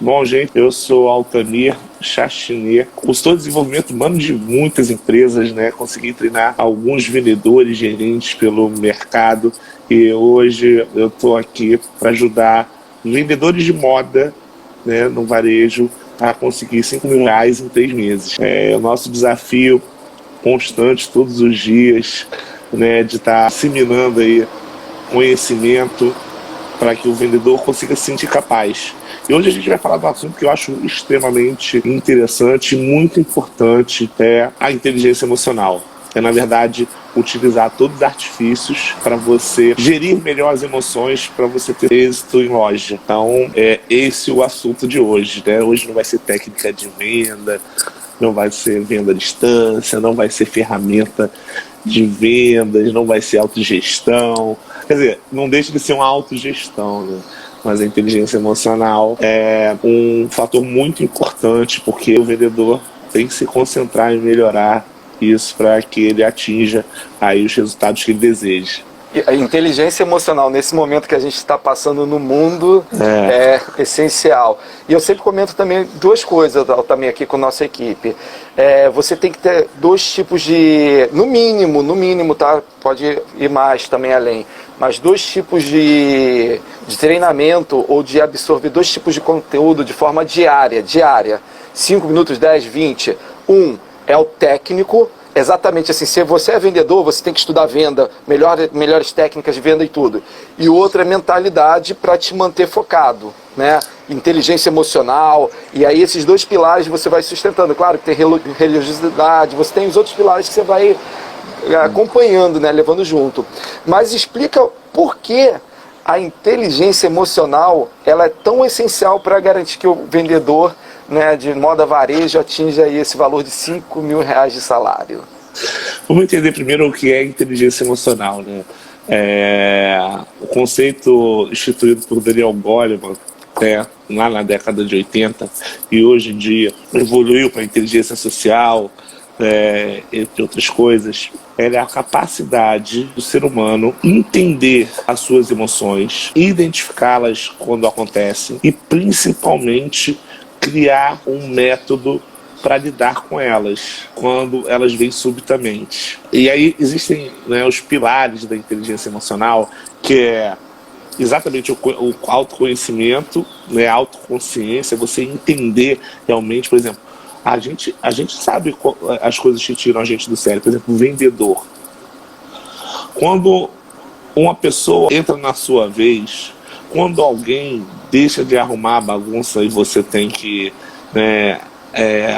Bom, gente, eu sou Altamir Chachinet, consultor de desenvolvimento humano de muitas empresas, né? Consegui treinar alguns vendedores, gerentes pelo mercado e hoje eu estou aqui para ajudar vendedores de moda, né, no varejo a conseguir R$ 5.000 em 3 meses. É o nosso desafio constante, todos os dias, né, de estar disseminando aí conhecimento para que o vendedor consiga se sentir capaz. E hoje a gente vai falar de um assunto que eu acho extremamente interessante e muito importante, é a inteligência emocional. É, na verdade, utilizar todos os artifícios para você gerir melhor as emoções, para você ter êxito em loja. Então, é esse o assunto de hoje, né? Hoje não vai ser técnica de venda, não vai ser venda à distância, não vai ser ferramenta de vendas, não vai ser autogestão. Quer dizer, não deixa de ser uma autogestão, né? Mas a inteligência emocional é um fator muito importante, porque o vendedor tem que se concentrar em melhorar isso para que ele atinja aí os resultados que ele deseja. E a inteligência emocional, nesse momento que a gente está passando no mundo, é essencial. E eu sempre comento também duas coisas, também aqui com a nossa equipe. Você tem que ter dois tipos de, no mínimo, tá? Pode ir mais também além, mas dois tipos de treinamento ou de absorver dois tipos de conteúdo de forma diária. 5 minutos, 10, 20. É o técnico. Exatamente assim, se você é vendedor, você tem que estudar venda, melhores técnicas de venda e tudo. E outra é mentalidade para te manter focado, né? Inteligência emocional, e aí esses dois pilares você vai sustentando. Claro que tem religiosidade, você tem os outros pilares que você vai acompanhando, né? Levando junto. Mas explica por que a inteligência emocional ela é tão essencial para garantir que o vendedor, né, de moda varejo atinja aí esse valor de R$ 5.000 de salário. Vamos entender primeiro o que é inteligência emocional, né? O conceito instituído por Daniel Goleman, lá na década de 80, e hoje em dia evoluiu para a inteligência social, entre outras coisas. Ela é a capacidade do ser humano entender as suas emoções, identificá-las quando acontecem e principalmente criar um método para lidar com elas quando elas vêm subitamente. E aí existem, né, os pilares da inteligência emocional, que é exatamente o autoconhecimento, né, a autoconsciência, você entender realmente, por exemplo, a gente sabe as coisas que tiram a gente do sério. Por exemplo, o vendedor. Quando uma pessoa entra na sua vez, quando alguém deixa de arrumar a bagunça e você tem que, né,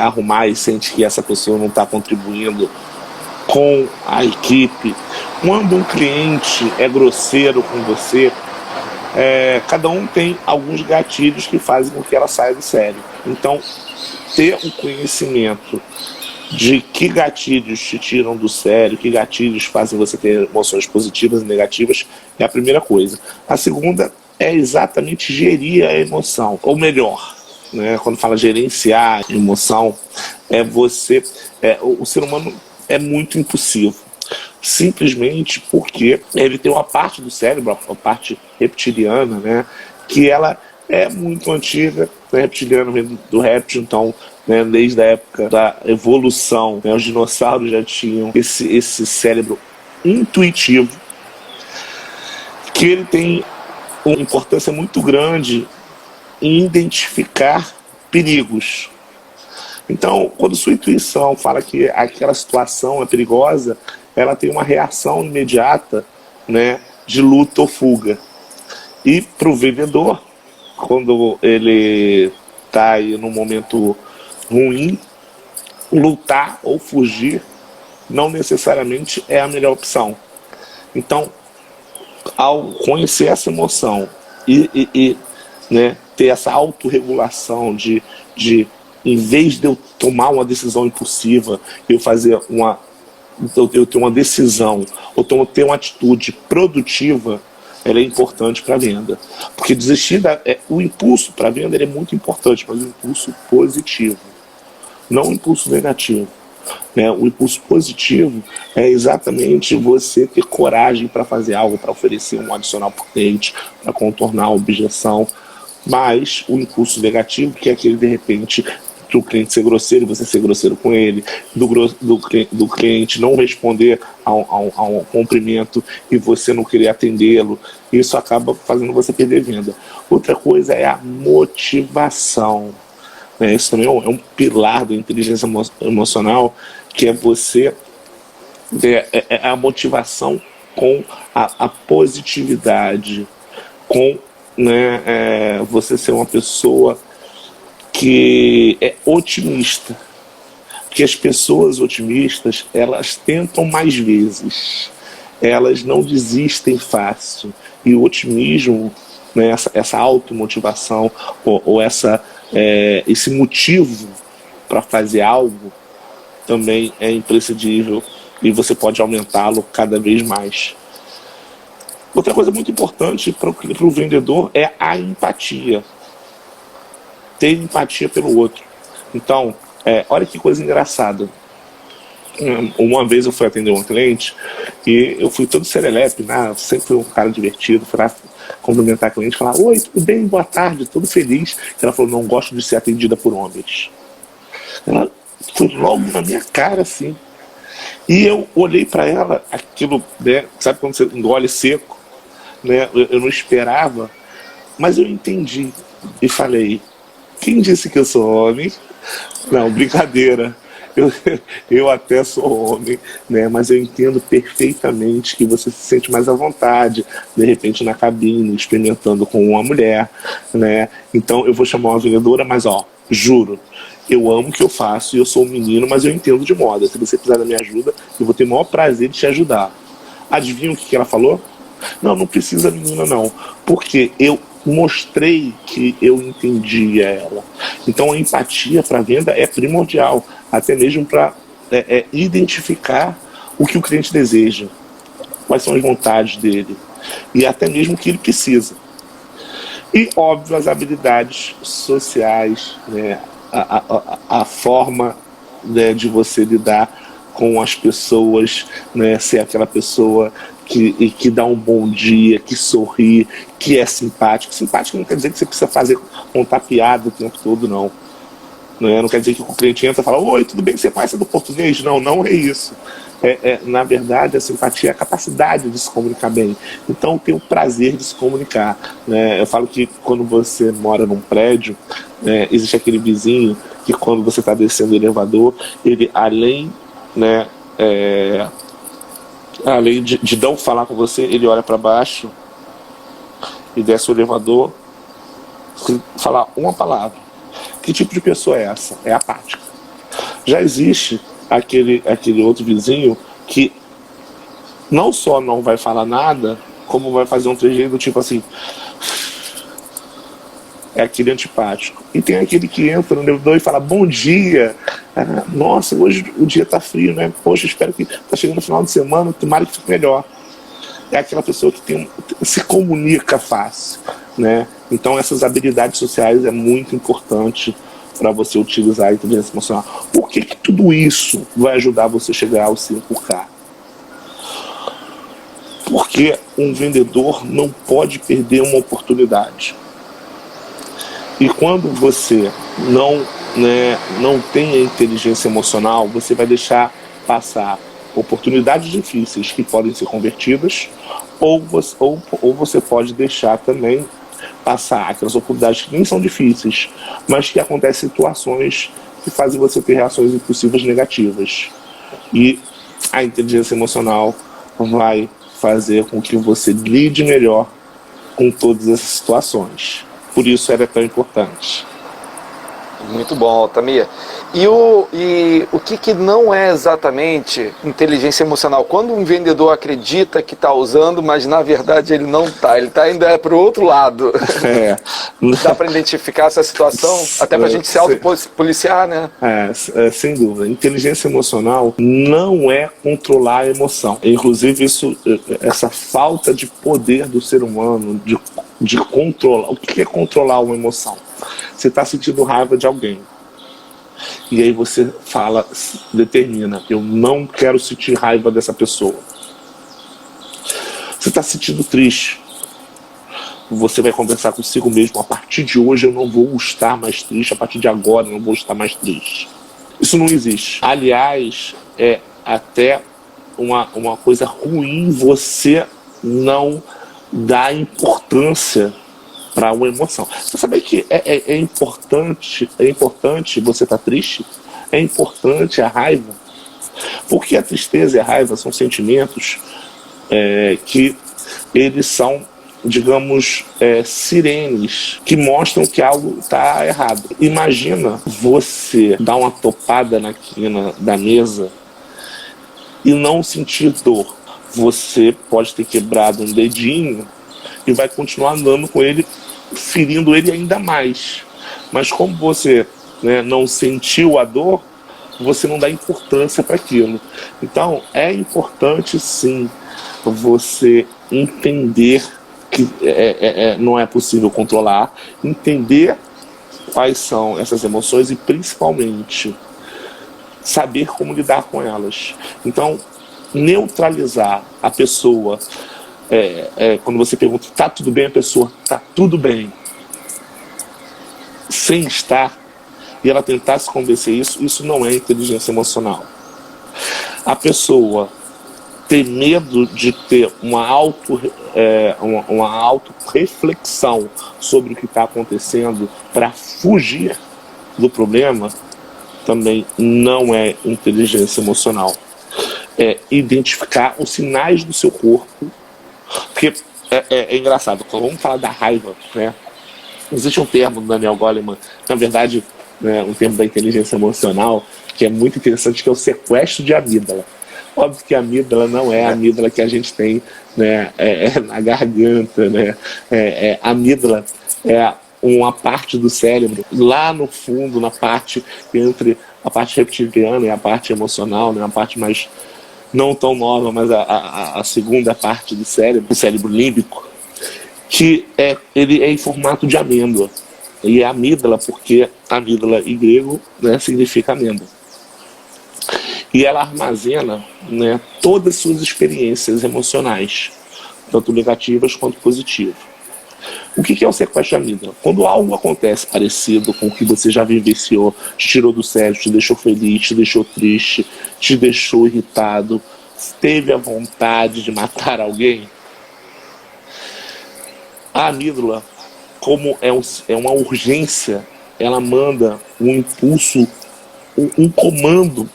arrumar e sente que essa pessoa não está contribuindo com a equipe, quando um cliente é grosseiro com você, cada um tem alguns gatilhos que fazem com que ela saia do sério. Então, ter um conhecimento de que gatilhos te tiram do sério, que gatilhos fazem você ter emoções positivas e negativas, é a primeira coisa. A segunda é exatamente gerir a emoção, ou melhor, né, quando fala gerenciar a emoção, o ser humano é muito impulsivo, simplesmente porque ele tem uma parte do cérebro, a parte reptiliana, né, que ela é muito antiga, né, reptiliano vem do réptil, então, né, desde a época da evolução, né, os dinossauros já tinham esse cérebro intuitivo, que ele tem uma importância muito grande em identificar perigos. Então, quando sua intuição fala que aquela situação é perigosa, ela tem uma reação imediata, né, de luta ou fuga. E para o vendedor, quando ele está aí num momento ruim, lutar ou fugir não necessariamente é a melhor opção. Então, ao conhecer essa emoção e né, ter essa autorregulação de em vez de eu tomar uma decisão impulsiva, eu ter uma decisão ou ter uma atitude produtiva, ela é importante para a venda. Porque o impulso para a venda é muito importante, mas o impulso positivo, não o impulso negativo. Né? O impulso positivo é exatamente você ter coragem para fazer algo, para oferecer um adicional para o cliente, para contornar a objeção. Mas o impulso negativo, que é aquele, de repente, do cliente ser grosseiro e você ser grosseiro com ele, do cliente não responder ao cumprimento e você não querer atendê-lo, isso acaba fazendo você perder venda. Outra coisa é a motivação. Isso também é um pilar da inteligência emocional, que é você a motivação com a positividade, com você ser uma pessoa que é otimista. Porque as pessoas otimistas, elas tentam mais vezes, elas não desistem fácil. E o otimismo, essa automotivação ou esse motivo para fazer algo também é imprescindível e você pode aumentá-lo cada vez mais. Outra coisa muito importante para o vendedor é a empatia. Ter empatia pelo outro. Então, olha que coisa engraçada. Uma vez eu fui atender um cliente e eu fui todo serelepe, né? Sempre fui um cara divertido, fui lá cumprimentar a cliente, falar: oi, tudo bem, boa tarde, todo feliz. Ela falou: não gosto de ser atendida por homens. Ela foi logo na minha cara, assim. E eu olhei para ela, aquilo, sabe quando você engole seco? Eu não esperava, mas eu entendi e falei: quem disse que eu sou homem? Não, brincadeira. Eu até sou homem, mas eu entendo perfeitamente que você se sente mais à vontade, de repente na cabine, experimentando com uma mulher, Então eu vou chamar uma vendedora, mas juro, eu amo o que eu faço e eu sou um menino, mas eu entendo de moda. Se você precisar da minha ajuda, eu vou ter o maior prazer de te ajudar. Adivinha o que ela falou? Não precisa, menina, não. Porque eu mostrei que eu entendia ela. Então a empatia para a venda é primordial, até mesmo para identificar o que o cliente deseja, quais são as vontades dele e até mesmo o que ele precisa. E, óbvio, as habilidades sociais, a forma de você lidar com as pessoas, ser aquela pessoa que dá um bom dia, que sorri, que é simpático. Simpático não quer dizer que você precisa contar piada o tempo todo, não. Não quer dizer que o cliente entra e fala: oi, tudo bem, você conhece do português? Não é isso. Na verdade, a simpatia é a capacidade de se comunicar bem. Então, tem o prazer de se comunicar. Eu falo que quando você mora num prédio, existe aquele vizinho que quando você está descendo o elevador, ele além de não falar com você, ele olha para baixo e desce o elevador sem falar uma palavra. Que tipo de pessoa é essa? É apática. Já existe aquele outro vizinho que não só não vai falar nada, como vai fazer um trejeito tipo assim. É aquele antipático. E tem aquele que entra no elevador e fala: bom dia. Nossa, hoje o dia tá frio, né? Poxa, espero que tá chegando o final de semana, tomara que fique melhor. É aquela pessoa que se comunica fácil, Então essas habilidades sociais é muito importante para você utilizar a inteligência emocional. Por que tudo isso vai ajudar você a chegar ao 5K? Porque um vendedor não pode perder uma oportunidade. E quando você não tem a inteligência emocional, você vai deixar passar oportunidades difíceis que podem ser convertidas, ou você pode deixar também passar aquelas oportunidades que nem são difíceis, mas que acontecem situações que fazem você ter reações impulsivas negativas. E a inteligência emocional vai fazer com que você lide melhor com todas essas situações. Por isso ela é tão importante. Muito bom, Altamir. E o que não é exatamente inteligência emocional? Quando um vendedor acredita que está usando, mas na verdade ele não está, ele está ainda para o outro lado. Dá para identificar essa situação? Até para a gente se autopoliciar, né? Sem dúvida. Inteligência emocional não é controlar a emoção. Inclusive, essa falta de poder do ser humano de controlar. O que é controlar uma emoção? Você está sentindo raiva de alguém. E aí você determina: eu não quero sentir raiva dessa pessoa. Você está sentindo triste. você vai conversar consigo mesmo: a partir de hoje eu não vou estar mais triste, a partir de agora eu não vou estar mais triste. Isso não existe. Aliás, é até uma coisa ruim você não dar importância para uma emoção. Você sabe que é importante você estar triste? É importante a raiva? Porque a tristeza e a raiva são sentimentos que eles são, digamos, sirenes que mostram que algo está errado. Imagina você dar uma topada na quina da mesa e não sentir dor. Você pode ter quebrado um dedinho e vai continuar andando com ele, ferindo ele ainda mais. Mas como você, né, não sentiu a dor, você não dá importância para aquilo. Então é importante sim você entender que não é possível controlar, entender quais são essas emoções e principalmente saber como lidar com elas. Então, neutralizar a pessoa, quando você pergunta, tá tudo bem? A pessoa, tá tudo bem, sem estar, e ela tentar se convencer isso não é inteligência emocional. A pessoa ter medo de ter uma auto-reflexão sobre o que está acontecendo para fugir do problema também não é inteligência emocional. É identificar os sinais do seu corpo, porque é engraçado, vamos falar da raiva, né? Existe um termo do Daniel Goleman, na verdade, né, um termo da inteligência emocional, que é muito interessante, que é o sequestro de amígdala. Óbvio que a amígdala não é a amígdala que a gente tem, né, na garganta, né? A amígdala é uma parte do cérebro, lá no fundo, na parte entre a parte reptiliana e a parte emocional, né, a parte mais não tão nova, mas a segunda parte do cérebro, o cérebro límbico, que ele é em formato de amêndoa. E é amígdala porque amígdala em grego, né, significa amêndoa. E ela armazena, né, todas as suas experiências emocionais, tanto negativas quanto positivas. O que é o sequestro de amígdala? Quando algo acontece parecido com o que você já vivenciou, te tirou do sério, te deixou feliz, te deixou triste, te deixou irritado, teve a vontade de matar alguém, a amígdala, como é uma urgência, ela manda um impulso, um comando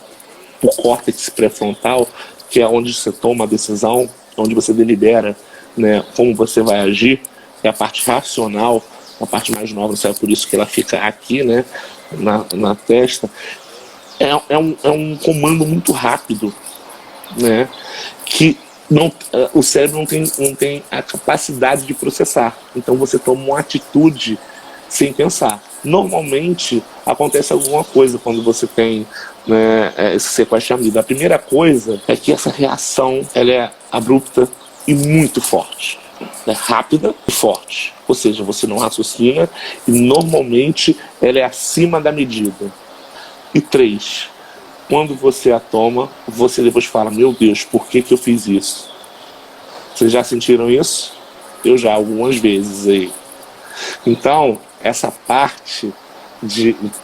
para o córtex pré-frontal, que é onde você toma a decisão, onde você delibera, né, como você vai agir. É a parte racional, a parte mais nova, sabe, por isso que ela fica aqui, né, na testa. É um comando muito rápido, né, que o cérebro não tem a capacidade de processar. Então você toma uma atitude sem pensar. Normalmente acontece alguma coisa quando você tem, né, esse sequestro de amígdala. A primeira coisa é que essa reação ela é abrupta e muito forte. É rápida e forte. Ou seja, você não raciocina e normalmente ela é acima da medida. E 3, quando você a toma, você depois fala: meu Deus, por que eu fiz isso? Vocês já sentiram isso? Eu já, algumas vezes aí. Então, essa parte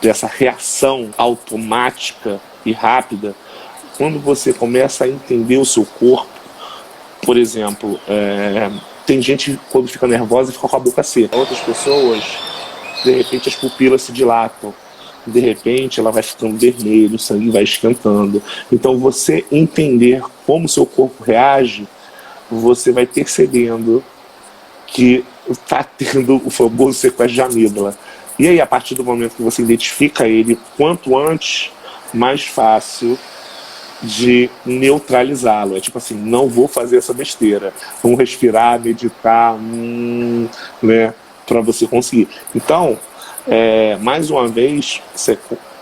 dessa reação automática e rápida, quando você começa a entender o seu corpo, por exemplo, tem gente quando fica nervosa fica com a boca seca. Outras pessoas, de repente as pupilas se dilatam. De repente ela vai ficando vermelha, o sangue vai esquentando. Então você entender como o seu corpo reage, você vai percebendo que está tendo o famoso sequestro de amígdala. E aí, a partir do momento que você identifica ele, quanto antes, mais fácil de neutralizá-lo. É tipo assim, não vou fazer essa besteira. Vamos respirar, meditar, né, para você conseguir. Então, mais uma vez,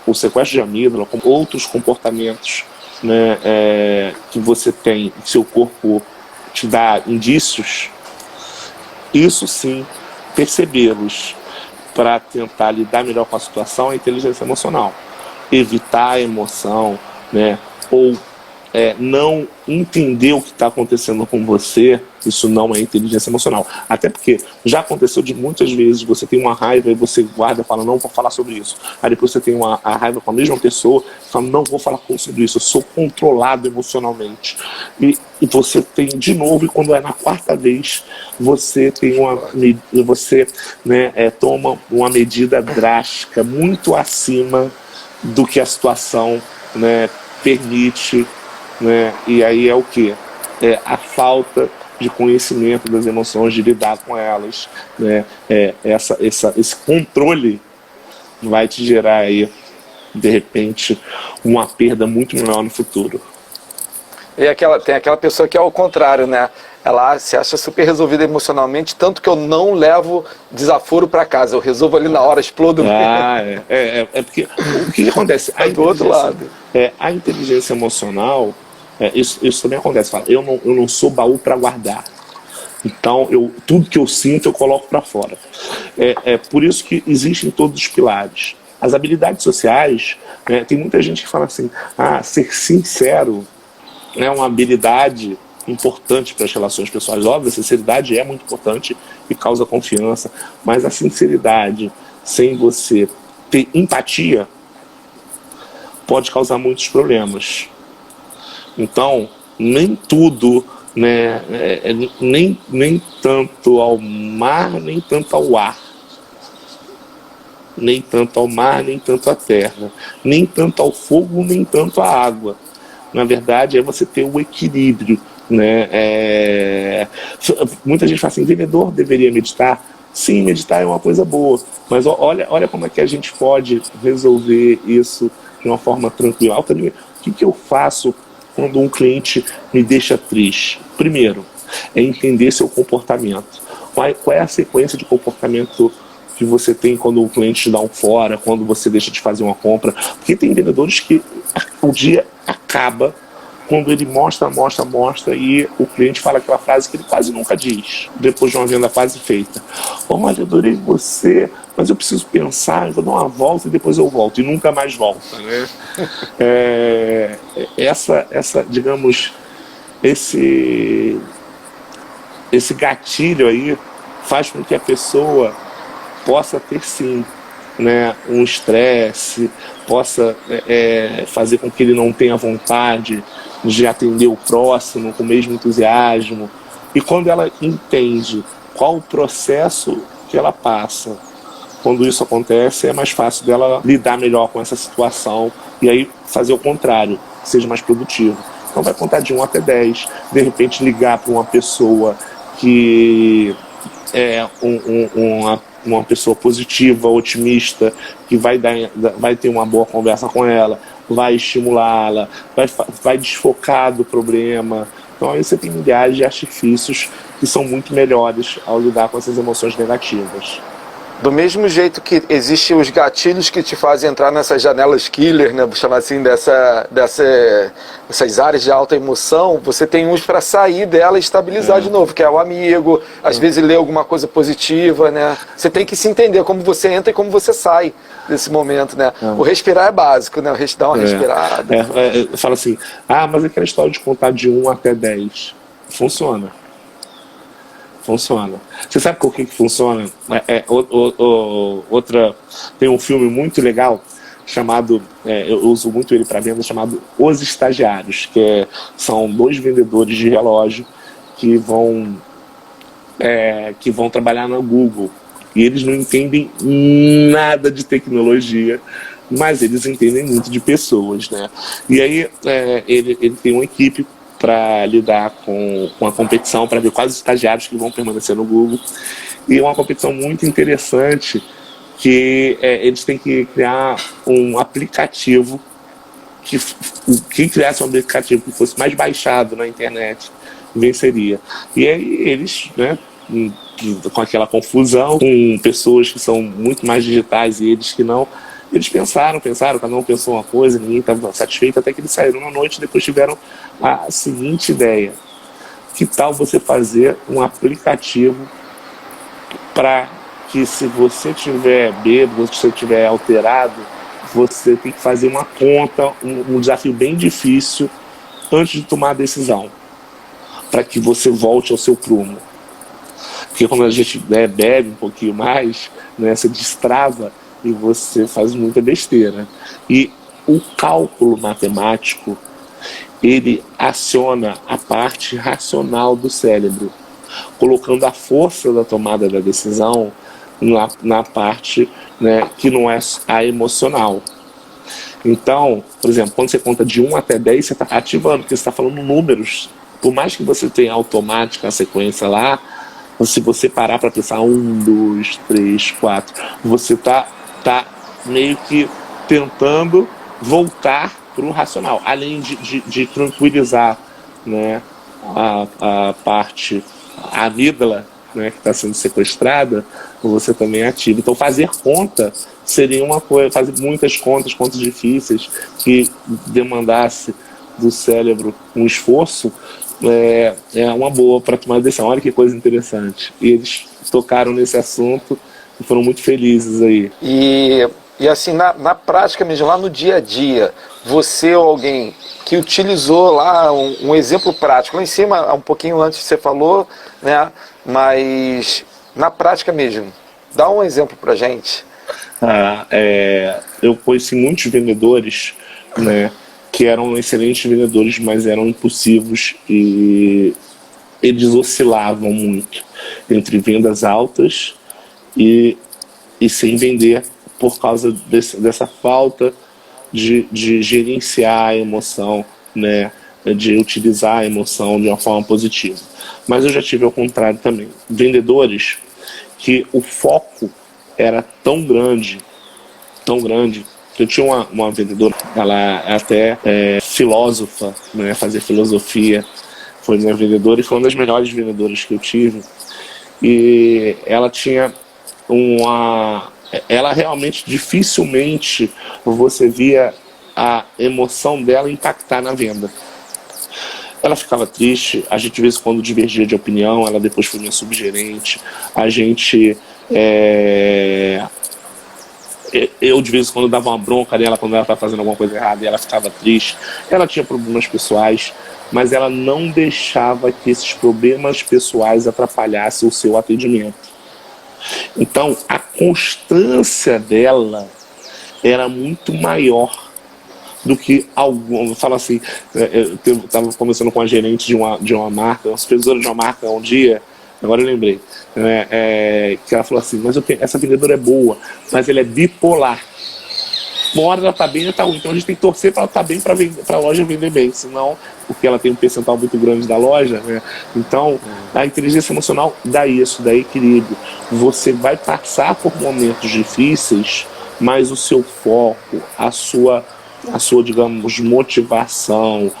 o sequestro de amígdala, com outros comportamentos, né, que você tem, que seu corpo te dá indícios, isso sim, percebê-los para tentar lidar melhor com a situação é inteligência emocional. Evitar a emoção, né, ou não entender o que está acontecendo com você Isso não é inteligência emocional. Até porque já aconteceu de muitas vezes você tem uma raiva e você guarda e fala, não vou falar sobre isso. Aí depois você tem a raiva com a mesma pessoa e fala, não vou falar sobre isso, eu sou controlado emocionalmente. E você tem de novo, e quando é na quarta vez, você tem você, né, toma uma medida drástica, muito acima do que a situação, né, permite, né, e aí é o quê? É a falta de conhecimento das emoções, de lidar com elas, né? Esse controle vai te gerar aí, de repente, uma perda muito maior no futuro. E tem aquela pessoa que é ao contrário, né? Ela se acha super resolvida emocionalmente, tanto que eu não levo desaforo para casa, eu resolvo ali na hora, explodo. Porque o que acontece? Do outro lado. A inteligência emocional, isso também acontece. Fala, eu não sou baú para guardar. Então, tudo que eu sinto, eu coloco para fora. Por isso que existem todos os pilares. As habilidades sociais, né, tem muita gente que fala assim, ser sincero é uma habilidade importante para as relações pessoais. Óbvio, a sinceridade é muito importante e causa confiança, mas a sinceridade sem você ter empatia pode causar muitos problemas. Então, nem tudo, né, nem tanto ao mar, nem tanto ao ar, nem tanto ao mar, nem tanto à terra, nem tanto ao fogo, nem tanto à água. Na verdade, é você ter o equilíbrio, né? Muita gente fala assim, vendedor deveria meditar. Sim, meditar é uma coisa boa, mas olha como é que a gente pode resolver isso de uma forma tranquila. O que eu faço quando um cliente me deixa triste? Primeiro, é entender seu comportamento. Qual é a sequência de comportamento que você tem quando o cliente te dá um fora, quando você deixa de fazer uma compra? Porque tem vendedores que o dia acaba quando ele mostra e o cliente fala aquela frase que ele quase nunca diz, depois de uma venda quase feita. Olha, adorei você, mas eu preciso pensar, eu vou dar uma volta e depois eu volto, e nunca mais volta, né? Digamos, esse gatilho aí faz com que a pessoa possa ter sim, né, um estresse, possa fazer com que ele não tenha vontade de atender o próximo com o mesmo entusiasmo. E quando ela entende qual o processo que ela passa, quando isso acontece, é mais fácil dela lidar melhor com essa situação e aí fazer o contrário, seja mais produtivo. Então vai contar de 1 até 10, de repente ligar para uma pessoa que é uma pessoa positiva, otimista, que vai ter uma boa conversa com ela, vai estimulá-la, vai desfocar do problema. Então aí você tem milhares de artifícios que são muito melhores ao lidar com essas emoções negativas. Do mesmo jeito que existem os gatilhos que te fazem entrar nessas janelas killer, né, vou chamar assim, dessas áreas de alta emoção, você tem uns para sair dela e estabilizar de novo, que é o amigo, às vezes ler alguma coisa positiva, né? Você tem que se entender como você entra e como você sai desse momento, né? O respirar é básico, né? Dar uma respirada. Fala assim, mas aquela história de contar de 1 até 10 funciona. Você sabe com o que funciona? Tem um filme muito legal chamado, eu uso muito ele para venda, chamado Os Estagiários, são 2 vendedores de relógio que vão trabalhar na Google. E eles não entendem nada de tecnologia, mas eles entendem muito de pessoas, né? E aí ele tem uma equipe para lidar com a competição, para ver quais os estagiários que vão permanecer no Google. E é uma competição muito interessante que eles têm que criar um aplicativo que criasse um aplicativo que fosse mais baixado na internet, venceria. E aí eles, né, com aquela confusão, com pessoas que são muito mais digitais e eles que não, eles pensaram, cada um pensou uma coisa, ninguém estava satisfeito, até que eles saíram na noite e depois tiveram a seguinte ideia: que tal você fazer um aplicativo para que, se você tiver bêbado, se você tiver alterado, você tem que fazer uma conta, um desafio bem difícil antes de tomar a decisão. para que você volte ao seu prumo. Porque quando a gente bebe um pouquinho mais, né, você destrava e você faz muita besteira. E o cálculo matemático, ele aciona a parte racional do cérebro, colocando a força da tomada da decisão na parte, né, que não é a emocional. Então, por exemplo, quando você conta de 1 até 10, você está ativando, porque você está falando números. Por mais que você tenha automática a sequência lá, se você parar para pensar 1, 2, 3, 4, você tá meio que tentando voltar para o racional, além de tranquilizar, né, a parte, a amígdala, né, que está sendo sequestrada, você também ativa. Então fazer conta seria uma coisa, fazer muitas contas difíceis, que demandasse do cérebro um esforço, é uma boa para tomar decisão. Olha que coisa interessante. E eles tocaram nesse assunto e foram muito felizes aí. E assim, na prática mesmo, lá no dia a dia, você ou alguém que utilizou lá um exemplo prático, lá em cima, um pouquinho antes você falou, né? Mas na prática mesmo, dá um exemplo pra gente. Eu conheci muitos vendedores, né, que eram excelentes vendedores, mas eram impulsivos e eles oscilavam muito entre vendas altas e sem vender, por causa dessa falta de gerenciar a emoção, né, de utilizar a emoção de uma forma positiva. Mas eu já tive ao contrário também. Vendedores que o foco era tão grande, que eu tinha uma vendedora, ela é até filósofa, né, fazia filosofia, foi minha vendedora e foi uma das melhores vendedoras que eu tive. E ela tinha ela realmente, dificilmente você via a emoção dela impactar na venda. Ela ficava triste, a gente de vez em quando divergia de opinião, ela depois foi minha subgerente, a gente... eu de vez em quando dava uma bronca nela quando ela estava fazendo alguma coisa errada e ela ficava triste. Ela tinha problemas pessoais, mas ela não deixava que esses problemas pessoais atrapalhassem o seu atendimento. Então a constância dela era muito maior do que algum. Eu falo assim, eu estava conversando com a gerente de uma marca, uma supervisora de uma marca um dia, agora eu lembrei, que ela falou assim, mas essa vendedora é boa, mas ela é bipolar. Uma hora ela tá bem, ela tá ruim, então a gente tem que torcer para ela estar bem, para a loja vender bem, senão, porque ela tem um percentual muito grande da loja, né? Então a inteligência emocional dá isso, dá equilíbrio. Você vai passar por momentos difíceis, mas o seu foco, a sua, digamos, motivação,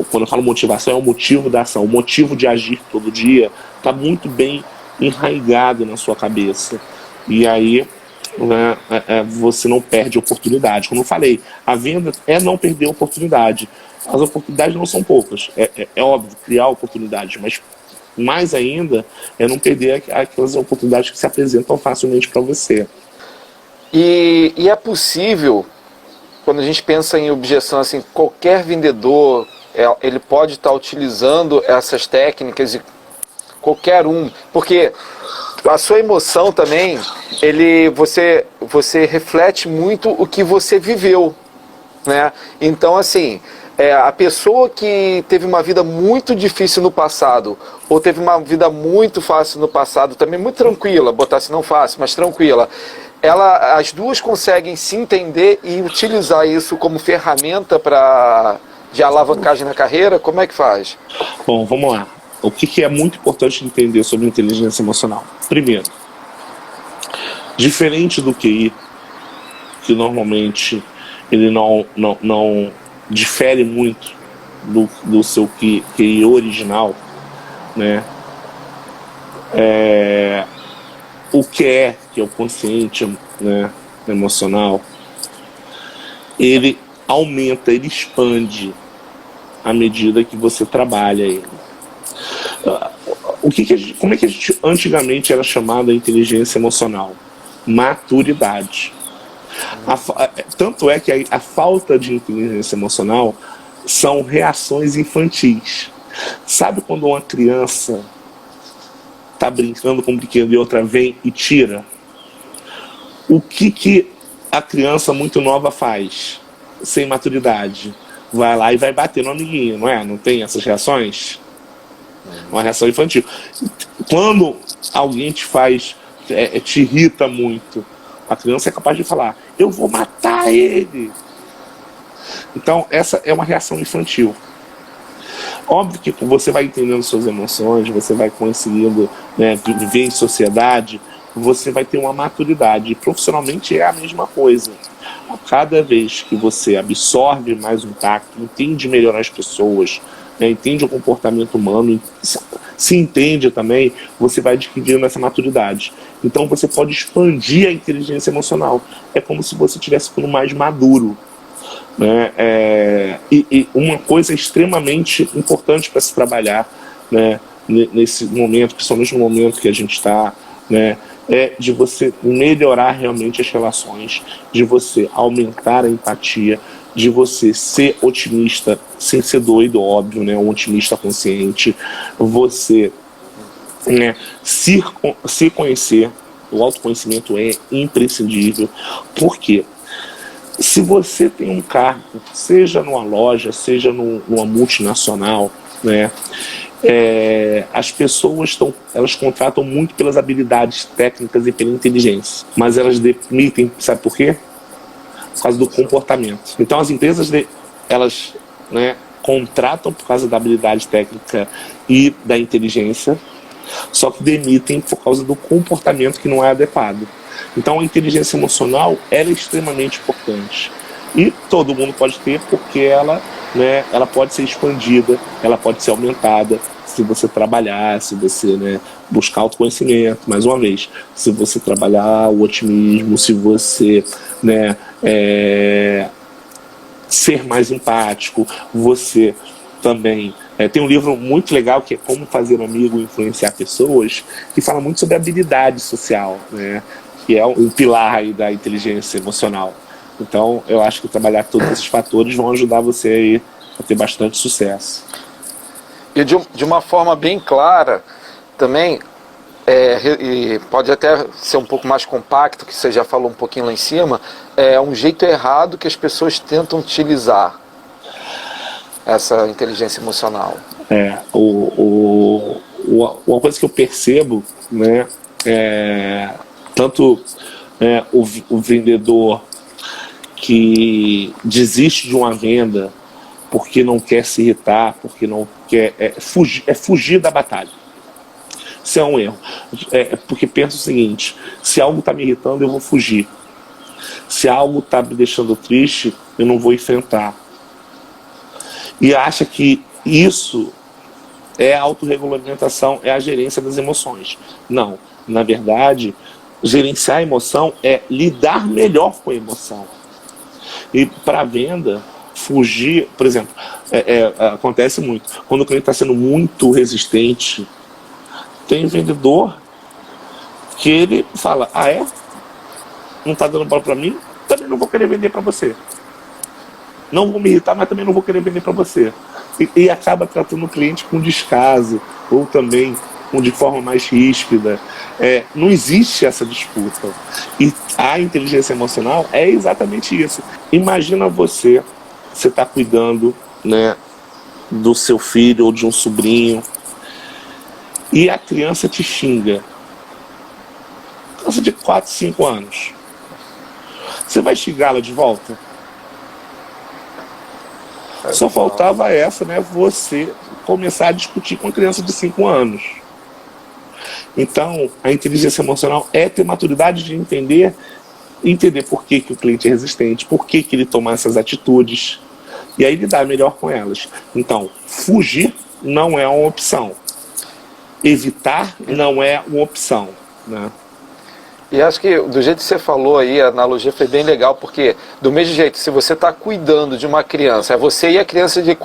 quando eu falo motivação, é o motivo da ação, o motivo de agir todo dia, está muito bem enraizado na sua cabeça. E aí, né, você não perde oportunidade. Como eu falei, a venda é não perder oportunidade. As oportunidades não são poucas. É óbvio, criar oportunidades, mas mais ainda é não perder aquelas oportunidades que se apresentam facilmente para você. E é possível, quando a gente pensa em objeção, assim, qualquer vendedor, ele pode estar utilizando essas técnicas, e qualquer um, porque a sua emoção também, você reflete muito o que você viveu, né? Então, assim, a pessoa que teve uma vida muito difícil no passado, ou teve uma vida muito fácil no passado, também muito tranquila, botar se não fácil, mas tranquila, as duas conseguem se entender e utilizar isso como ferramenta de alavancagem na carreira. Como é que faz? Bom, vamos lá. O que é muito importante entender sobre inteligência emocional? Primeiro, diferente do QI, que normalmente ele não difere muito do seu QI original, né? O que é o consciente, né, emocional, ele aumenta, ele expande à medida que você trabalha ele. Como é que a gente antigamente era chamada a inteligência emocional? Maturidade. Tanto é que a falta de inteligência emocional são reações infantis. Sabe quando uma criança está brincando com um brinquedo e outra vem e tira? O que a criança muito nova faz, sem maturidade? Vai lá e vai bater no amiguinho, não é? Não tem essas reações? Uma reação infantil. Quando alguém te faz, te irrita muito, a criança é capaz de falar: eu vou matar ele. Então essa é uma reação infantil. Óbvio que você vai entendendo suas emoções, você vai conseguindo, né, viver em sociedade, você vai ter uma maturidade. E profissionalmente é a mesma coisa. A cada vez que você absorve mais um impacto, entende melhor as pessoas, né, entende o comportamento humano, se entende também, você vai adquirindo essa maturidade. Então você pode expandir a inteligência emocional. É como se você estivesse ficando mais maduro. Né? E uma coisa extremamente importante para se trabalhar, né, nesse momento, principalmente no momento que a gente está, né, é de você melhorar realmente as relações, de você aumentar a empatia, de você ser otimista sem ser doido, óbvio, né, um otimista consciente, você, né, se conhecer. O autoconhecimento é imprescindível. Por quê? Se você tem um cargo, seja numa loja, seja numa multinacional, né, as pessoas elas contratam muito pelas habilidades técnicas e pela inteligência, mas elas demitem, sabe por quê? Por causa do comportamento. Então as empresas, elas, né, contratam por causa da habilidade técnica e da inteligência, só que demitem por causa do comportamento que não é adequado. Então a inteligência emocional ela é extremamente importante. E todo mundo pode ter, porque ela, né, ela pode ser expandida, ela pode ser aumentada, se você trabalhar, se você, né, buscar autoconhecimento, mais uma vez, se você trabalhar o otimismo, se você, né, ser mais empático, você também... tem um livro muito legal que é Como Fazer um Amigo e Influenciar Pessoas, que fala muito sobre habilidade social, né, que é um pilar aí da inteligência emocional. Então, eu acho que trabalhar todos esses fatores vão ajudar você aí a ter bastante sucesso. E de uma forma bem clara, também, e pode até ser um pouco mais compacto, que você já falou um pouquinho lá em cima, é um jeito errado que as pessoas tentam utilizar essa inteligência emocional. Uma coisa que eu percebo, né, tanto o vendedor que desiste de uma venda porque não quer se irritar, porque não quer fugir da batalha. Isso é um erro. Porque pensa o seguinte: se algo está me irritando, eu vou fugir. Se algo está me deixando triste, eu não vou enfrentar. E acha que isso é a autorregulamentação, é a gerência das emoções. Não. Na verdade, gerenciar a emoção é lidar melhor com a emoção. E para a venda, fugir, por exemplo, acontece muito. Quando o cliente está sendo muito resistente, tem vendedor que ele fala: não está dando bola para mim? Também não vou querer vender para você. Não vou me irritar, mas também não vou querer vender para você. E acaba tratando o cliente com descaso, ou também de forma mais ríspida. Não existe essa disputa. E a inteligência emocional é exatamente isso. Imagina você está cuidando, né, do seu filho ou de um sobrinho, e a criança te xinga. Criança de 4, 5 anos. Você vai xingá-la de volta? Só faltava né, você começar a discutir com a criança de 5 anos. Então, a inteligência emocional é ter maturidade de entender por que o cliente é resistente, por que ele toma essas atitudes, e aí lidar melhor com elas. Então, fugir não é uma opção. Evitar não é uma opção, né? E acho que do jeito que você falou aí, a analogia foi bem legal, porque do mesmo jeito, se você está cuidando de uma criança, é você e a criança de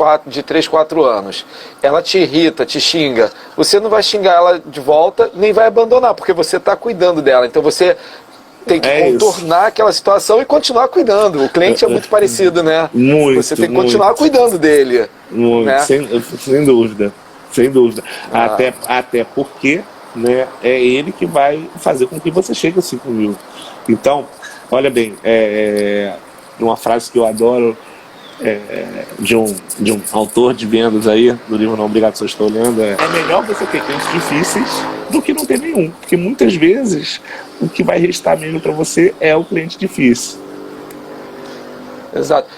3, 4 anos, ela te irrita, te xinga, você não vai xingar ela de volta, nem vai abandonar, porque você está cuidando dela. Então você tem que contornar aquela situação e continuar cuidando. O cliente é muito parecido, né? Muito, você tem que continuar cuidando dele. Muito, né? sem dúvida. Sem dúvida. Até porque, né, é ele que vai fazer com que você chegue a 5 mil. Então, olha bem, uma frase que eu adoro de um autor de vendas aí, do livro Não Obrigado, Só Estou Olhando, é melhor você ter clientes difíceis do que não ter nenhum. Porque muitas vezes o que vai restar mesmo para você é o cliente difícil. Exato.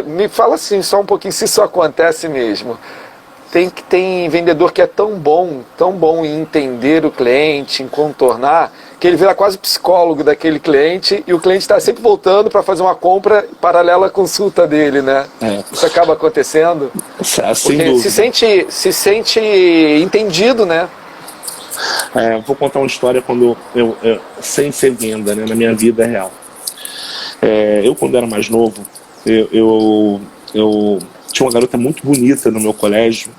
Me fala assim, só um pouquinho, se isso acontece mesmo. Tem vendedor que é tão bom em entender o cliente, em contornar, que ele vira quase psicólogo daquele cliente e o cliente está sempre voltando para fazer uma compra paralela à consulta dele, né? Isso acaba acontecendo. Sem dúvida. Se sente entendido, né? Vou contar uma história quando eu sem ser venda, né, na minha vida real. Eu, quando era mais novo, eu tinha uma garota muito bonita no meu colégio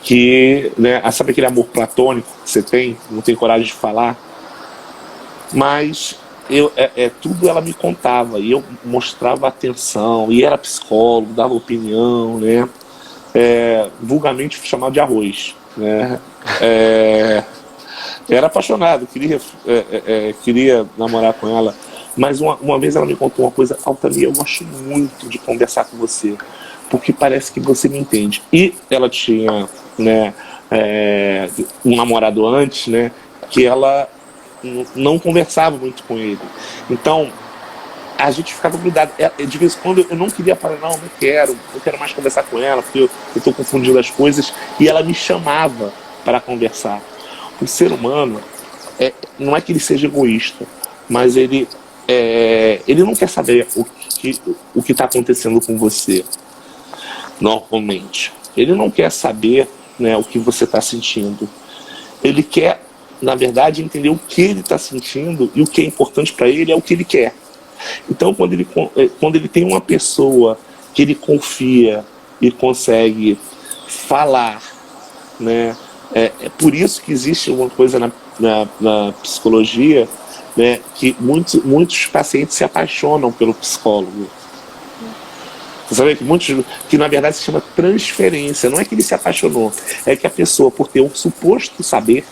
que, né, sabe aquele amor platônico que você tem, não tem coragem de falar, mas tudo ela me contava e eu mostrava atenção e era psicólogo, dava opinião, né, vulgarmente chamado de arroz, né, era apaixonado, queria namorar com ela. Mas uma vez ela me contou uma coisa: Altamir, eu gosto muito de conversar com você, porque parece que você me entende. E ela tinha, né, um namorado antes, né, que ela não conversava muito com ele. Então, a gente ficava grudado. De vez em quando eu não queria falar, não quero mais conversar com ela, porque eu estou confundindo as coisas. E ela me chamava para conversar. O ser humano, não é que ele seja egoísta, mas ele não quer saber o que está acontecendo com você, normalmente. Ele não quer saber, né, o que você está sentindo. Ele quer, na verdade, entender o que ele está sentindo, e o que é importante para ele é o que ele quer. Então, quando ele tem uma pessoa que ele confia e consegue falar, né, é por isso que existe uma coisa na psicologia, né, que muitos pacientes se apaixonam pelo psicólogo. Você sabe que na verdade se chama transferência. Não é que ele se apaixonou, é que a pessoa, por ter um suposto saber,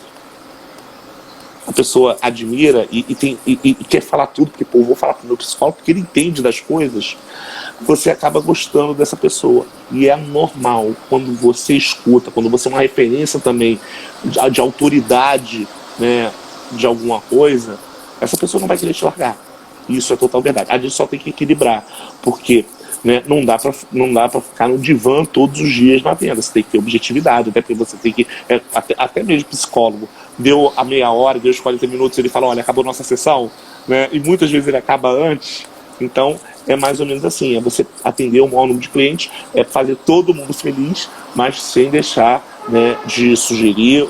a pessoa admira e quer falar tudo, porque, pô, eu vou falar com o meu psicólogo porque ele entende das coisas. Você acaba gostando dessa pessoa. E é normal, quando você escuta, quando você é uma referência também de autoridade, né, de alguma coisa, essa pessoa não vai querer te largar. Isso é total verdade. A gente só tem que equilibrar, porque, né, não dá para ficar no divã todos os dias na venda. Você tem que ter objetividade, até porque você tem que, até mesmo psicólogo, deu a meia hora, deu os 40 minutos, ele fala, olha, acabou nossa sessão, né? E muitas vezes ele acaba antes. Então é mais ou menos assim, você atender o maior número de clientes, fazer todo mundo feliz, mas sem deixar, né, de sugerir,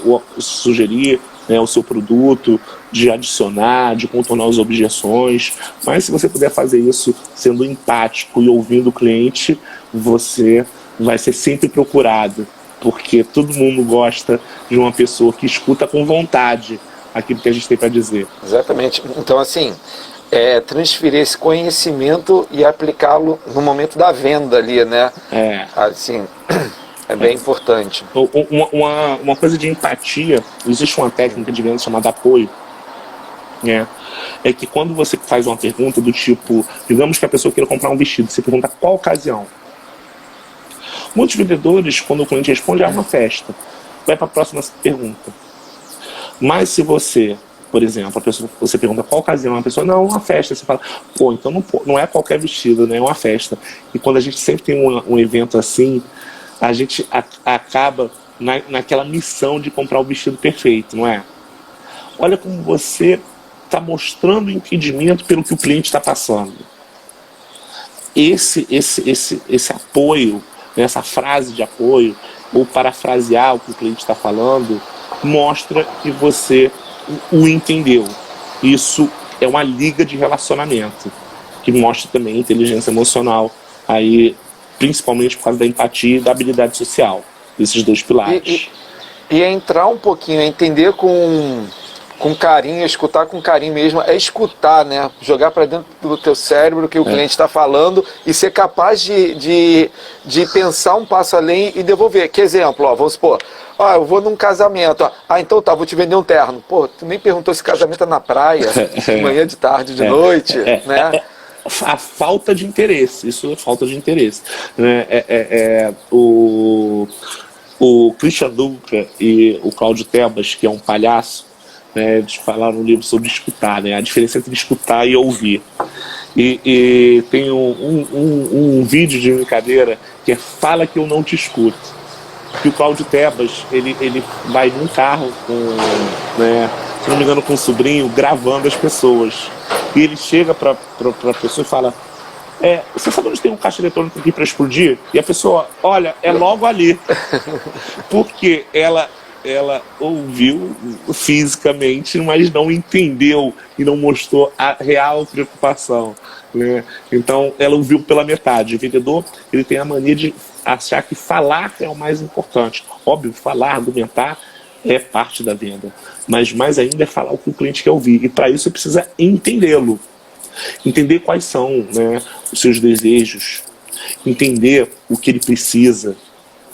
né, o seu produto, de adicionar, de contornar as objeções. Mas se você puder fazer isso sendo empático e ouvindo o cliente, você vai ser sempre procurado, porque todo mundo gosta de uma pessoa que escuta com vontade aquilo que a gente tem para dizer. Exatamente. Então, assim, transferir esse conhecimento e aplicá-lo no momento da venda ali, né? Assim, é bem importante. Uma coisa de empatia, existe uma técnica de venda chamada apoio, né? É que quando você faz uma pergunta do tipo, digamos que a pessoa queira comprar um vestido, você pergunta qual ocasião. Muitos vendedores, quando o cliente responde, uma festa. Vai para a próxima pergunta. Mas se você, por exemplo, você pergunta qual ocasião, a pessoa, não, uma festa. Você fala, pô, então não é qualquer vestido, né? É uma festa. E quando a gente sempre tem um evento assim, a gente acaba naquela missão de comprar o vestido perfeito, não é? Olha como você está mostrando entendimento pelo que o cliente está passando. Esse apoio, essa frase de apoio, ou parafrasear o que o cliente está falando, mostra que você o entendeu. Isso é uma liga de relacionamento, que mostra também inteligência emocional, aí, principalmente por causa da empatia e da habilidade social, esses dois pilares. E é entrar um pouquinho, é entender com carinho, escutar com carinho mesmo, é escutar, né? Jogar para dentro do teu cérebro o que o cliente está falando e ser capaz de pensar um passo além e devolver. Que exemplo, ó, vamos supor, ó, eu vou num casamento, ó. Ah, então tá, vou te vender um terno. Pô, tu nem perguntou se casamento é na praia, de manhã, de tarde, de noite, né? A falta de interesse, isso é falta de interesse, né? O Christian Dunker e o Cláudio Tebas, que é um palhaço, né, eles falaram no livro sobre escutar, né, a diferença entre escutar e ouvir. E tem um vídeo de brincadeira que é Fala que eu não te escuto. Que o Cláudio Tebas, ele vai num carro com, né, se não me engano, com um sobrinho, gravando as pessoas. E ele chega para a pessoa e fala: você sabe onde tem um caixa eletrônico aqui para explodir? E a pessoa, olha, é logo ali. Porque ela ouviu fisicamente, mas não entendeu e não mostrou a real preocupação, né? Então, ela ouviu pela metade. O vendedor, ele tem a mania de achar que falar é o mais importante. Óbvio, falar, argumentar é parte da venda, mas mais ainda é falar o que o cliente quer ouvir. E para isso, você precisa entendê-lo. Entender quais são, né, os seus desejos, entender o que ele precisa,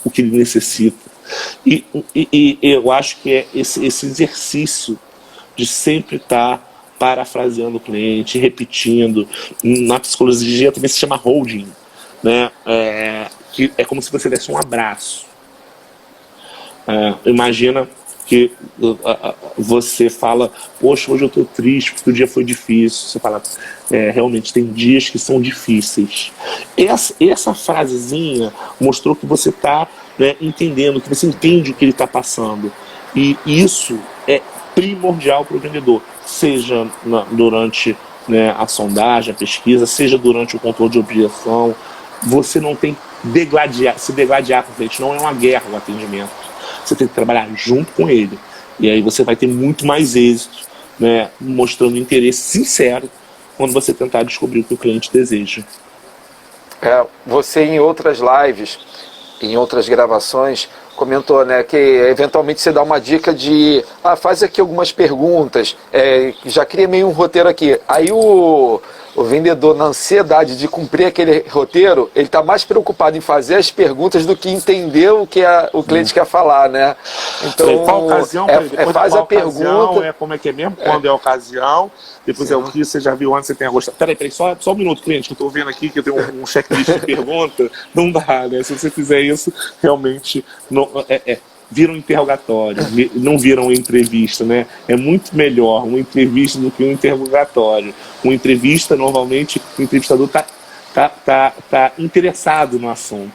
o que ele necessita. E eu acho que é esse exercício de sempre estar parafraseando o cliente, repetindo. Na psicologia também se chama holding, né? Que é como se você desse um abraço. Imagina que você fala: poxa, hoje eu estou triste porque o dia foi difícil. Você fala: realmente tem dias que são difíceis. Essa frasezinha mostrou que você está, né, entendendo, que você entende o que ele está passando. E isso é primordial para o vendedor, seja durante, né, a sondagem, a pesquisa, seja durante o controle de objeção. Você não tem que se degladiar com o cliente, não é uma guerra o atendimento. Você tem que trabalhar junto com ele. E aí você vai ter muito mais êxito, né, mostrando interesse sincero quando você tentar descobrir o que o cliente deseja. Você em outras lives, em outras gravações, comentou, né, que eventualmente você dá uma dica de faz aqui algumas perguntas, já cria meio um roteiro aqui. Aí o vendedor, na ansiedade de cumprir aquele roteiro, ele está mais preocupado em fazer as perguntas do que entender o que o cliente quer falar, né? Então, qual ocasião, faz a pergunta. Como é que é mesmo? Quando é a ocasião, depois o que você já viu antes, você tenha gostado. Peraí, só um minuto, cliente, que eu estou vendo aqui que eu tenho um checklist de pergunta. Não dá, né? Se você fizer isso, realmente não, vira um interrogatório, não vira uma entrevista, né? É muito melhor uma entrevista do que um interrogatório. Uma entrevista, normalmente, o entrevistador tá interessado no assunto.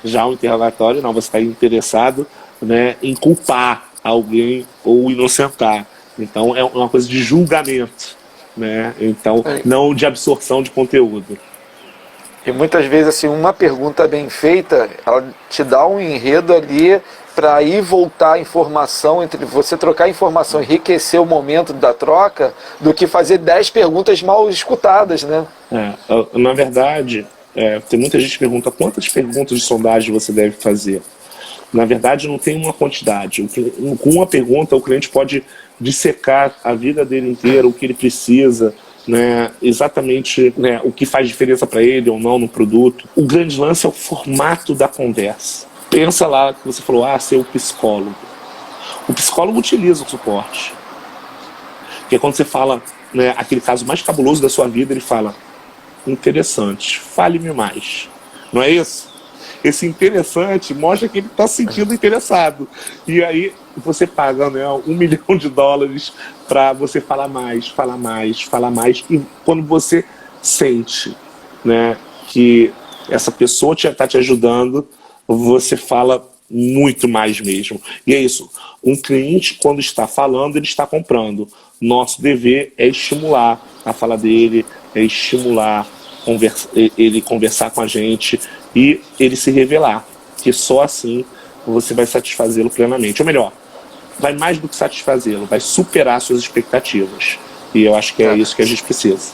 Já o interrogatório, não, você está interessado, né, em culpar alguém ou inocentar. Então, é uma coisa de julgamento, né? Então, não de absorção de conteúdo. E muitas vezes, assim, uma pergunta bem feita, ela te dá um enredo ali para ir voltar a informação, entre você trocar informação, enriquecer o momento da troca, do que fazer 10 perguntas mal escutadas, né? Na verdade, tem muita gente que pergunta quantas perguntas de sondagem você deve fazer. Na verdade, não tem uma quantidade. Com uma pergunta, o cliente pode dissecar a vida dele inteira, o que ele precisa, né, exatamente, né, o que faz diferença para ele ou não no produto. O grande lance é o formato da conversa. Pensa lá que você falou, ser o psicólogo. O psicólogo utiliza o suporte. Que é quando você fala, né, aquele caso mais cabuloso da sua vida, ele fala: interessante, fale-me mais. Não é isso? Esse interessante mostra que ele está se sentindo interessado. E aí você paga, né, $1 milhão para você falar mais, falar mais, falar mais. E quando você sente, né, que essa pessoa está te ajudando, você fala muito mais mesmo. E é isso. Um cliente, quando está falando, ele está comprando. Nosso dever é estimular a fala dele, é estimular ele conversar com a gente e ele se revelar. Que só assim você vai satisfazê-lo plenamente. Ou melhor, vai mais do que satisfazê-lo, vai superar suas expectativas. E eu acho que é isso que a gente precisa.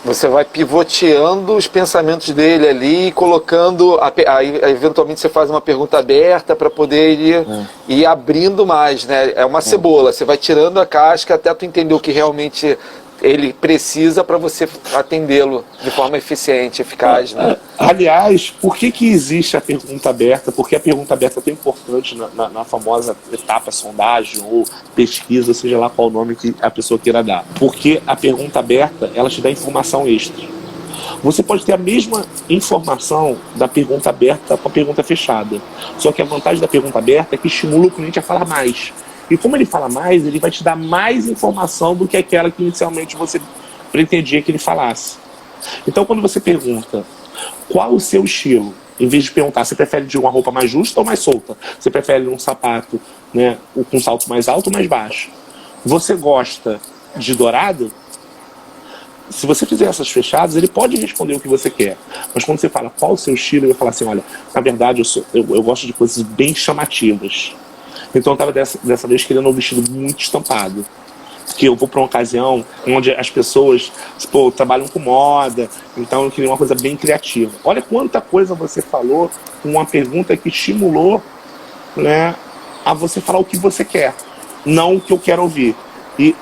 Você vai pivoteando os pensamentos dele ali, colocando, aí eventualmente você faz uma pergunta aberta para poder ir abrindo mais, né? É uma cebola, você vai tirando a casca até tu entender o que realmente ele precisa para você atendê-lo de forma eficiente, eficaz, né? Aliás, por que existe a pergunta aberta? Porque a pergunta aberta é tão importante na famosa etapa sondagem ou pesquisa, seja lá qual o nome que a pessoa queira dar. Porque a pergunta aberta, ela te dá informação extra. Você pode ter a mesma informação da pergunta aberta com a pergunta fechada. Só que a vantagem da pergunta aberta é que estimula o cliente a falar mais. E como ele fala mais, ele vai te dar mais informação do que aquela que inicialmente você pretendia que ele falasse. Então, quando você pergunta qual o seu estilo, em vez de perguntar, você prefere de uma roupa mais justa ou mais solta? Você prefere um sapato, né, com salto mais alto ou mais baixo? Você gosta de dourado? Se você fizer essas fechadas, ele pode responder o que você quer. Mas quando você fala qual o seu estilo, ele vai falar assim, olha, na verdade eu gosto de coisas bem chamativas. Então eu estava dessa vez querendo um vestido muito estampado. Porque eu vou para uma ocasião onde as pessoas trabalham com moda, então eu queria uma coisa bem criativa. Olha quanta coisa você falou com uma pergunta que estimulou, né, a você falar o que você quer, não o que eu quero ouvir. E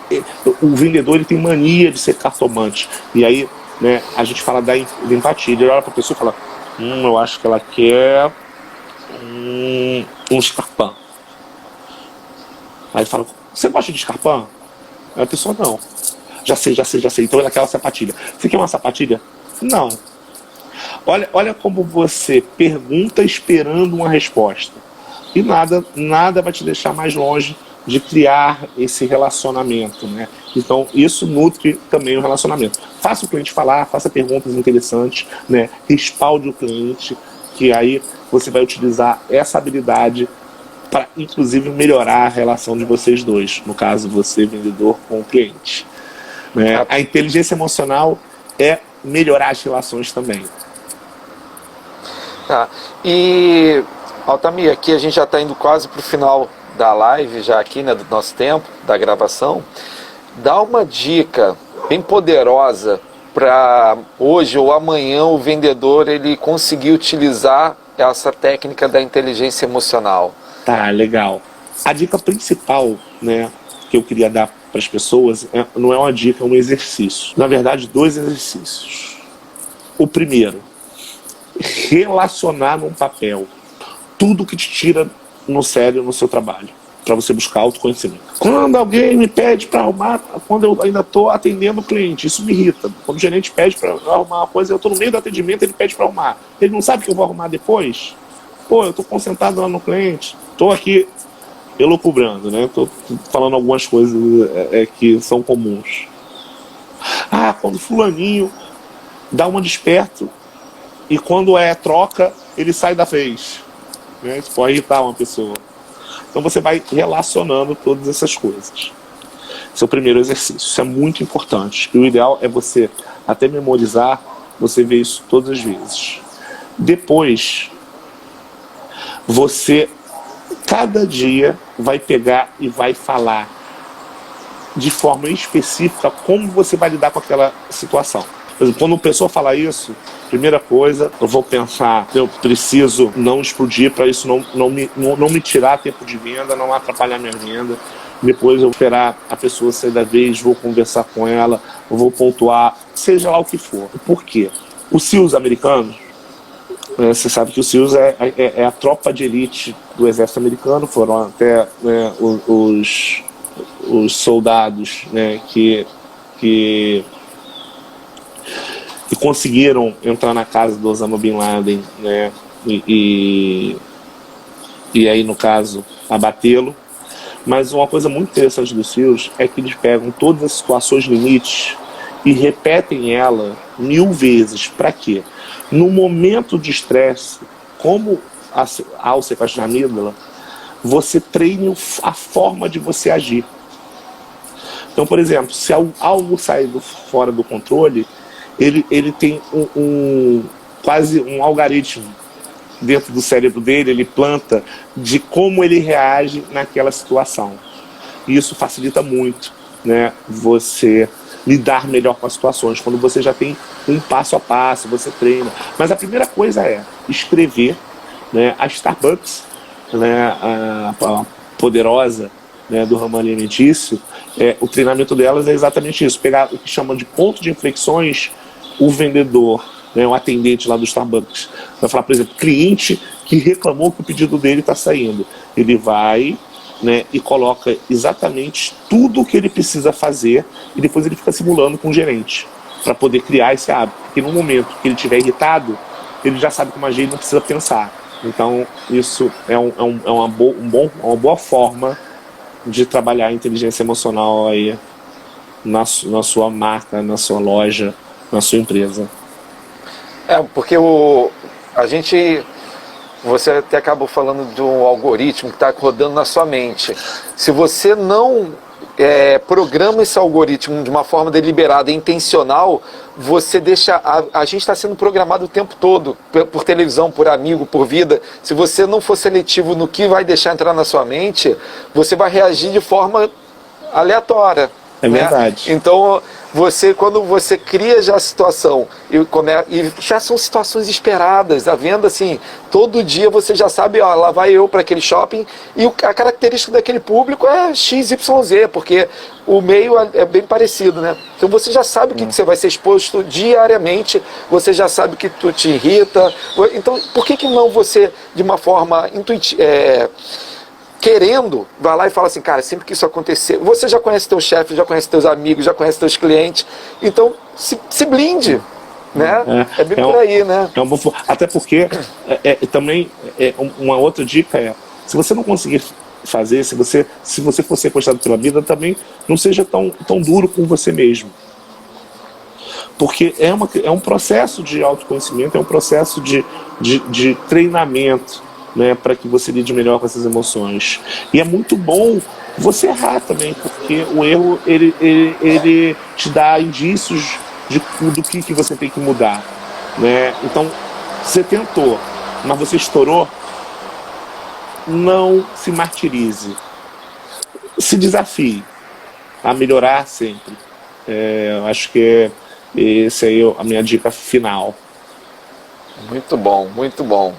o vendedor, ele tem mania de ser cartomante. E aí, né, a gente fala da empatia. Ele olha para a pessoa e fala, eu acho que ela quer um escarpão. Aí ele fala, você gosta de escarpão? Aí a pessoa, não. Já sei. Então ela quer uma sapatilha. Você quer uma sapatilha? Não. Olha como você pergunta esperando uma resposta. E nada vai te deixar mais longe de criar esse relacionamento, né? Então isso nutre também o relacionamento. Faça o cliente falar, faça perguntas interessantes, né? Respalde o cliente, que aí você vai utilizar essa habilidade para, inclusive, melhorar a relação de vocês dois. No caso, você, vendedor, com o cliente. Né? A inteligência emocional é melhorar as relações também. Tá. E, Altamir, aqui a gente já está indo quase para o final da live, já aqui, né, do nosso tempo, da gravação. Dá uma dica bem poderosa para hoje ou amanhã o vendedor ele conseguir utilizar essa técnica da inteligência emocional. Tá, legal. A dica principal, né, que eu queria dar para as pessoas não é uma dica, é um exercício. Na verdade, 2 exercícios. O primeiro, relacionar num papel tudo que te tira no sério no seu trabalho, para você buscar autoconhecimento. Quando alguém me pede para arrumar, quando eu ainda estou atendendo o cliente, isso me irrita. Quando o gerente pede para arrumar uma coisa, eu estou no meio do atendimento, ele pede para arrumar. Ele não sabe que eu vou arrumar depois? Eu estou concentrado lá no cliente, estou aqui elucubrando, né? Estou falando algumas coisas que são comuns. Quando fulaninho dá uma desperto e quando é troca, ele sai da vez. Né? Isso pode irritar uma pessoa. Então você vai relacionando todas essas coisas. Esse é o primeiro exercício. Isso é muito importante. E o ideal é você até memorizar, você ver isso todas as vezes. Depois, você cada dia vai pegar e vai falar de forma específica como você vai lidar com aquela situação. Por exemplo, quando uma pessoa fala isso, primeira coisa, eu vou pensar, eu preciso não explodir para isso não me tirar tempo de venda, não atrapalhar minha venda. Depois eu vou esperar a pessoa sair da vez, vou conversar com ela, eu vou pontuar, seja lá o que for. Por quê? Os SEALs americanos, você sabe que os SEALs é a tropa de elite do exército americano, foram até os soldados, né, que conseguiram entrar na casa do Osama Bin Laden, né, e aí, no caso, abatê-lo. Mas uma coisa muito interessante dos SEALs é que eles pegam todas as situações limites e repetem ela 1000 vezes. Para quê? No momento de estresse, como ao sequestro da amígdala, você treina a forma de você agir. Então, por exemplo, se algo sai fora do controle, ele tem quase um algoritmo dentro do cérebro dele, ele planta de como ele reage naquela situação. E isso facilita muito, né, você lidar melhor com as situações, quando você já tem um passo a passo, você treina. Mas a primeira coisa é escrever, né? A Starbucks, né, a poderosa, né, do ramo alimentício, o treinamento delas é exatamente isso, pegar o que chama de ponto de inflexões, o vendedor, né, o atendente lá do Starbucks, vai falar, por exemplo, cliente que reclamou que o pedido dele está saindo, ele vai, né, e coloca exatamente tudo o que ele precisa fazer e depois ele fica simulando com o gerente, para poder criar esse hábito, porque no momento que ele estiver irritado, ele já sabe como agir e não precisa pensar. Então isso é uma boa forma de trabalhar a inteligência emocional aí na sua marca, na sua loja, na sua empresa. Porque você até acabou falando de um algoritmo que está rodando na sua mente. Se você não programa esse algoritmo de uma forma deliberada e intencional, você deixa... A gente está sendo programado o tempo todo, por televisão, por amigo, por vida. Se você não for seletivo no que vai deixar entrar na sua mente, você vai reagir de forma aleatória. É verdade. Então, quando você cria já a situação, e já são situações esperadas, tá vendo assim, todo dia você já sabe, ó, lá vai eu para aquele shopping, e a característica daquele público é XYZ, porque o meio é bem parecido, né? Então você já sabe o que você vai ser exposto diariamente, você já sabe o que te irrita. Então, por que não você, de uma forma intuitiva, querendo, vai lá e fala assim, cara, sempre que isso acontecer, você já conhece teu chefe, já conhece teus amigos, já conhece teus clientes, então se blinde, né? É bem por aí, né? Até porque também uma outra dica se você não conseguir fazer, se você for sequestrado pela vida, também não seja tão duro com você mesmo. Porque é um processo de autoconhecimento, é um processo de treinamento, né, para que você lide melhor com essas emoções. E é muito bom você errar também, porque o erro ele te dá indícios do que você tem que mudar, né? Então, você tentou, mas você estourou, não se martirize. Se desafie a melhorar sempre. Eu acho que essa aí é a minha dica final. Muito bom, muito bom.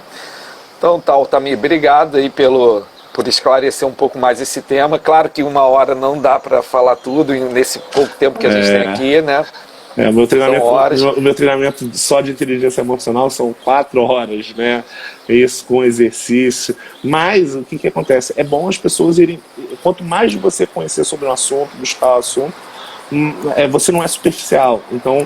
Então tá, Altamir, obrigado aí por esclarecer um pouco mais esse tema. Claro que 1 hora não dá para falar tudo nesse pouco tempo que a gente tem aqui, né? O meu treinamento só de inteligência emocional são 4 horas, né? Isso com exercício. Mas o que acontece? É bom as pessoas irem... Quanto mais você conhecer sobre um assunto, buscar o assunto, você não é superficial. Então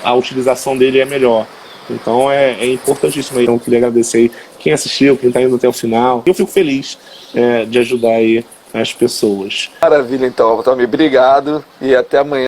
a utilização dele é melhor. Então é importantíssimo. Então, eu queria agradecer aí quem assistiu, quem está indo até o final. Eu fico feliz de ajudar aí as pessoas. Maravilha, então, Altamir. Obrigado e até amanhã.